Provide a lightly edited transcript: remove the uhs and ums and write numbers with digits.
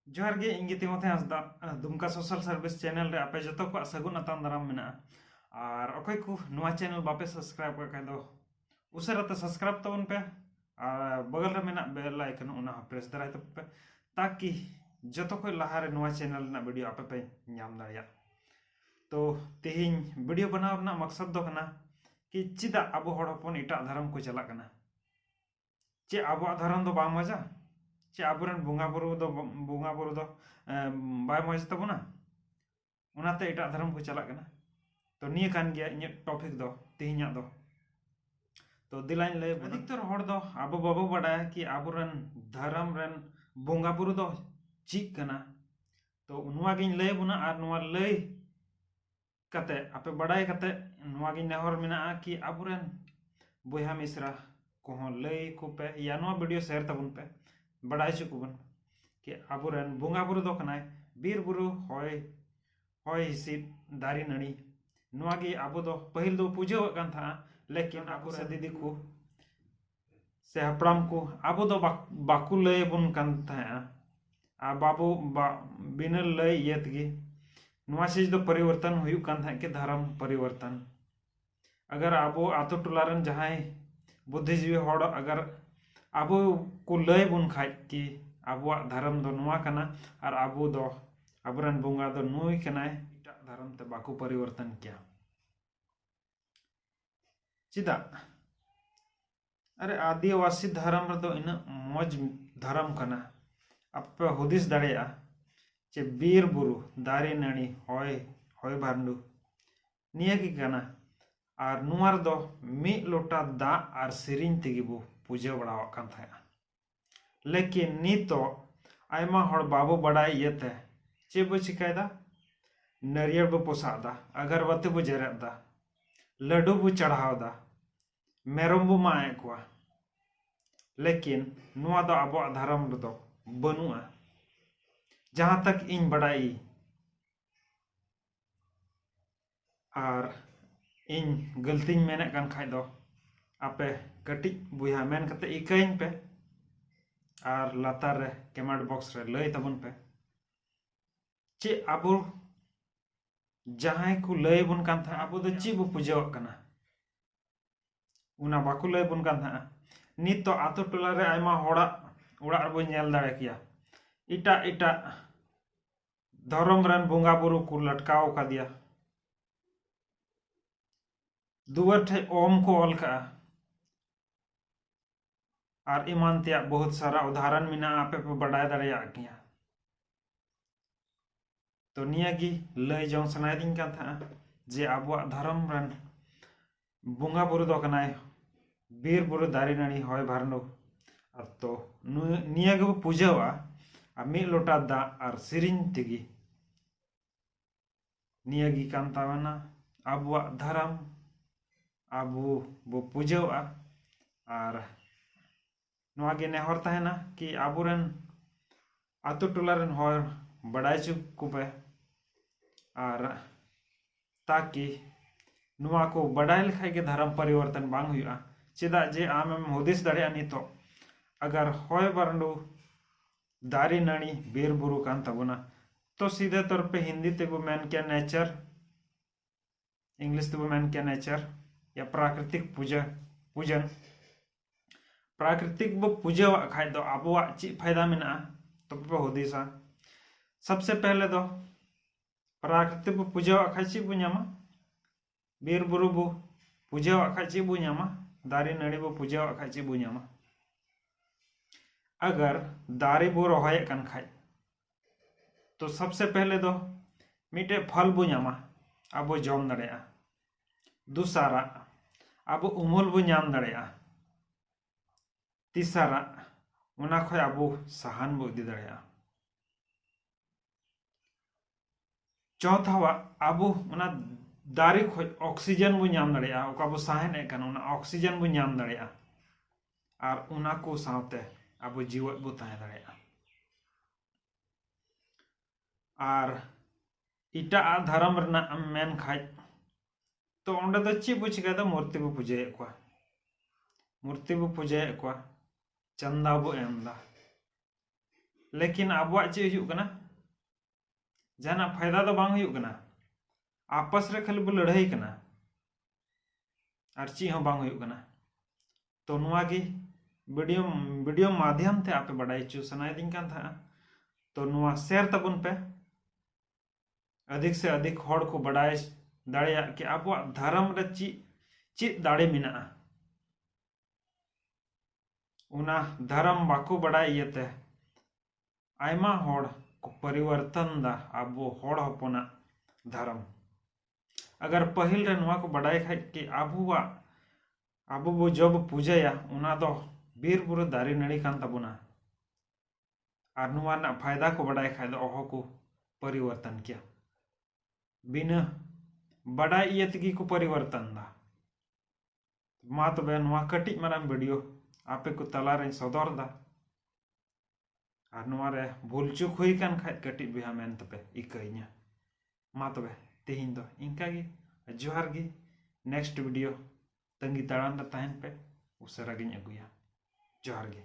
जोहार गे इंगे Timothy Hansda Dumka social service channel रे आपे जतो को सगुन अताम दाराम मेना और अकोय को नुआ चैनल बापे सब्सक्राइब कर खाय दो उसराते सब्सक्राइब तबन पे और बगल रे मेना बेल आइकन उना प्रेस दराय तब पे ताकि जतो को लहा रे नुआ चैनल ना वीडियो आपे पे ᱧᱟᱢ दाड़िया तो तेहिं वीडियो बनाव ना मकसद दो कना कि चिदा अबो हड़ हपन इटा धर्म को चला कना चे अबो धर्म दो बा मजा चे आबुरन बुंगा बुरु दो बाय मज तबना उनाते एटा धर्म को चला कना तो निये कान गया इन टॉपिक दो तेहिया दो तो दिलाइन ले अधिकतर हड़ दो आबो बाबो बडाय कि आबुरन धर्म रन बुंगा बुरु दो चिक कना तो नुआ गिन ले बुना आर नुआ ले कते आपे बडाय कते नुआ गिन नेहर मेना कि आबुरन बोया मिश्रा को ले को पे या नुआ वीडियो शेयर तबन पे बड़ाई चुकबन कि आबुरन बुंगा बुरु दो कनाय बीर बुरु होय होय हिसिद दारी नड़ी नुआगी आबो दो पहिल दो पूजा कान था लेकिन आबो से दीदी को से हपड़ाम को आबो दो बाकु लय बुन कान था आ बाबू बिना लय येत गी नुआ चीज दो परिवर्तन हुयु कान था के धर्म परिवर्तन अगर आबो आतो टोलारन जहाय बुद्धिजीवी होड़ अगर आबो को लय बुन खाय कि आबो धर्म दो नुआ कना और आबो दो आबरन बुंगा दो नुई कनाय इटा धर्म ते बाकु परिवर्तन किया चिदा अरे आदिवासी धर्म रे दो इन मौज धर्म कना आप हुदिस दाड़िया चे बीर बुरु दारी नानी होय होय भांडू निया की कना और नुआर दो मी लोटा दा और सिरिंग तेगिबो पूजा बड़ा कान था लेकिन नितो आयमा हड़ बाबू बड़ाई येते चे बो चिकायदा नरियर बो पोसादा अगरबत्ती बो जरेदा लड्डू बो चढ़ावदा मेरम बो माए कोआ लेकिन नुआ दो आबो धर्म दो बनुआ जहां तक इन बड़ाई और इन गलती मेने कान खाय दो आपे कटी बुया मेन कते इकाइन पे और लातार रे कमेंट बॉक्स रे लय तबन पे चे आबो जहां को लय बुन कान था आबो दो ची बो पूजा कना उना बाकु लय बुन कान था नित तो आतो टोला रे आयमा होड़ा उड़ा बो नेल दाड़े किया इटा इटा धर्म रन बुंगा बुरु को लटकाव का दिया दुवर ठे ओम को ऑल का और ईमान त्याग बहुत सारा उदाहरण मिना आपे पे बड़ाय दाड़िया किया तो निया की लय जों सनाय दिन का था जे आबो धर्म रन बुंगा बुरु दो कनाय बीर बुरु दारी नानी होय भारनो तो निया के पूजावा आ मी लोटा दा और सिरिंग तेगी निया की कान तावना आबो धर्म आबो बो पूजावा और नुआ गे नेहर तहना कि आबुरन आतो टोलारन हर बड़ाई चुक को पे और ताकि नुआ को बड़ाई लिखाई के धर्म परिवर्तन बांग हुआ चेदा जे आम हुदिस दाड़िया नितो अगर होय बरंडू दारी नानी बीर बुरु कान तबना तो सीधे तौर पे हिंदी तेबो मैन क्या नेचर इंग्लिश तेबो मैन क्या नेचर या प्राकृतिक पूजन प्राकृतिक बो पूजा खाय दो आबो ची फायदा मेना तो पे हुदिसा सबसे पहले दो प्राकृतिक बो पूजा खाय ची बो ᱧᱟᱢᱟ बीर बुरु बो पूजा खाय ची बो ᱧᱟᱢᱟ दारी नड़ी बो पूजा खाय ची बो ᱧामा अगर दारी बो रोहाय कन खाय तो सबसे पहले दो मिटे फल बो ᱧामा आबो जम दाड़िया दूसरा आबो उमुल बो ᱧाम दाड़िया तीसरा उना खय आबो साहन बो इदी दाड़िया चौथावा आबो उना दारी खय ऑक्सीजन बो ᱧाम दाड़िया ओका बो साहन ए कन उना ऑक्सीजन बो ᱧाम दाड़िया और उना को सावते आबो जीवत बो ताहे दाड़िया और इटा धर्म रना मेन खाय तो ओंडे दो ची बो चिका मूर्ति बो पूजा को मूर्ति बो पूजा को चंदा बो एमदा लेकिन अबुआ चे हुयुग कना जहाना फायदा दो बांग हुयुग कना आपस रे खाली बो लड़ाई कना और ची हो बांग हुयुग कना तो नुआ गी वीडियो माध्यम ते आपे बड़ाई चु सनाय दिन कान था तो नुआ शेयर तबुन पे अधिक से अधिक होड़ को बड़ाई दाड़िया कि अबुआ धर्म रे ची दाड़े मिना उना धर्म बाको बड़ाई येते आयमा होड़ को परिवर्तन दा अबो होड़ हपना धर्म अगर पहिल रे नुआ को बड़ाई खाई कि अबो बो जब पूजाया उना दो बीर बुरु दारी नड़ी कान तबुना और नुआ ना फायदा को बड़ाई खाई दो ओहो को परिवर्तन किया बिना बड़ाई ये तगी को परिवर्तन दा मा तबे नुआ कटिज माराम वीडियो आपे को तला रे सदर दा और नुआ रे भूल चूक हुई कान खाई कटिज बिहा मेन तबे इकइया मा तबे तेहिन दो इनका गी जोहार गी नेक्स्ट वीडियो तंगी ताड़ान दा तहन पे उसरा गिन अगुया जोहार गी।